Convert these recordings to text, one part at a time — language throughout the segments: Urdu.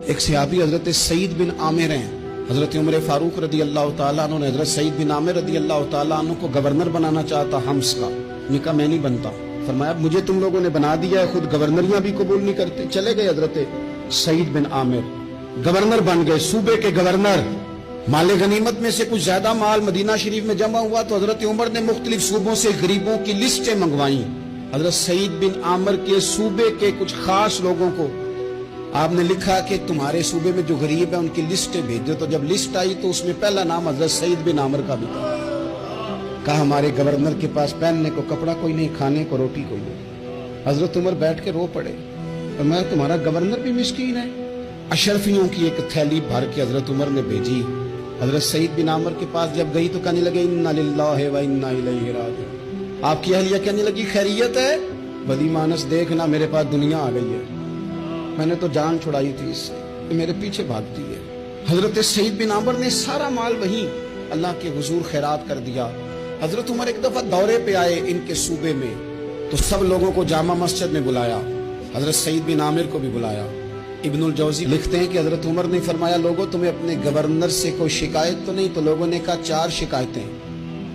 ایک صحابی حضرت سعید بن عامر ہیں، حضرت عمر فاروق رضی اللہ تعالیٰ عنہ نے حضرت سعید بن عامر رضی اللہ تعالیٰ عنہ کو گورنر بنانا چاہتا حمص کا. نے کہا میں نہیں بنتا. فرمایا مجھے تم لوگوں نے بنا دیا ہے، خود گورنریاں بھی قبول نہیں کرتے. چلے گئے حضرت سعید بن عامر، گورنر بن گئے، صوبے کے گورنر. مال غنیمت میں سے کچھ زیادہ مال مدینہ شریف میں جمع ہوا تو حضرت عمر نے مختلف صوبوں سے غریبوں کی لسٹیں منگوائیں. حضرت سعید بن عامر کے صوبے کے کچھ خاص لوگوں کو آپ نے لکھا کہ تمہارے صوبے میں جو غریب ہیں ان کی لسٹیں بھیجو. تو جب لسٹ آئی تو اس میں پہلا نام حضرت سعید بن عامر کا بھی تھا. کہا ہمارے گورنر کے پاس پہننے کو کپڑا کوئی نہیں، کھانے کو روٹی کوئی نہیں. حضرت عمر بیٹھ کے رو پڑے اور میں تمہارا گورنر بھی مسکین ہے. اشرفیوں کی ایک تھیلی بھر کے حضرت عمر نے بھیجی. حضرت سعید بن عامر کے پاس جب گئی تو کہنے لگے انا للہ و انا الیہ راجعون. آپ کی اہلیہ کہنے لگی خیریت ہے؟ بلی مانس دیکھنا میرے پاس دنیا آ گئی ہے، میں نے تو جان چھڑائی تھی اس سے، کہ میرے پیچھے بھاگتی ہے. حضرت سعید بن عامر نے سارا مال وہیں اللہ کے حضور خیرات کر دیا. حضرت عمر ایک دفعہ دورے پہ آئے ان کے صوبے میں تو سب لوگوں کو جامع مسجد میں بلایا، حضرت سعید بن عامر کو بھی بلایا. ابن الجوزی لکھتے ہیں کہ حضرت عمر نے فرمایا لوگوں تمہیں اپنے گورنر سے کوئی شکایت تو نہیں؟ تو لوگوں نے کہا 4 شکایتیں.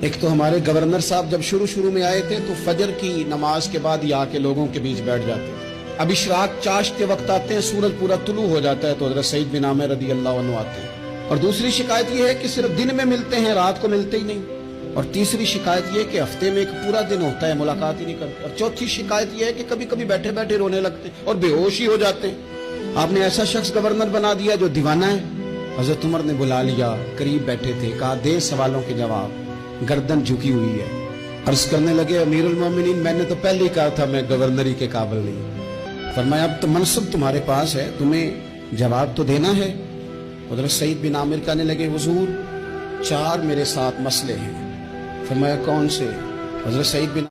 ایک تو ہمارے گورنر صاحب جب شروع میں آئے تھے تو فجر کی نماز کے بعد ہی آ کے لوگوں کے بیچ بیٹھ جاتے تھے. اب اشراق چاشت کے وقت آتے ہیں، سورج پورا طلوع ہو جاتا ہے تو حضرت سعید بن عامر رضی اللہ عنہ آتے ہیں. اور دوسری شکایت یہ ہے کہ صرف دن میں ملتے ہیں، رات کو ملتے ہی نہیں. اور تیسری شکایت یہ ہے کہ ہفتے میں ایک پورا دن ہوتا ہے ملاقات ہی نہیں کرتے. اور چوتھی شکایت یہ ہے کہ کبھی کبھی بیٹھے بیٹھے رونے لگتے اور بے ہوش ہی ہو جاتے ہیں. آپ نے ایسا شخص گورنر بنا دیا جو دیوانہ ہے. حضرت عمر نے بلا لیا، قریب بیٹھے تھے، کہا دے سوالوں کے جواب. گردن جھکی ہوئی ہے. عرض کرنے لگے امیر المومنین میں نے تو پہلے ہی کہا تھا میں گورنری کے قابل نہیں. فرمایا اب تو منصب تمہارے پاس ہے، تمہیں جواب تو دینا ہے. حضرت سعید بن عامر کہنے لگے حضور 4 میرے ساتھ مسئلے ہیں. فرمایا کون سے؟ حضرت سعید بن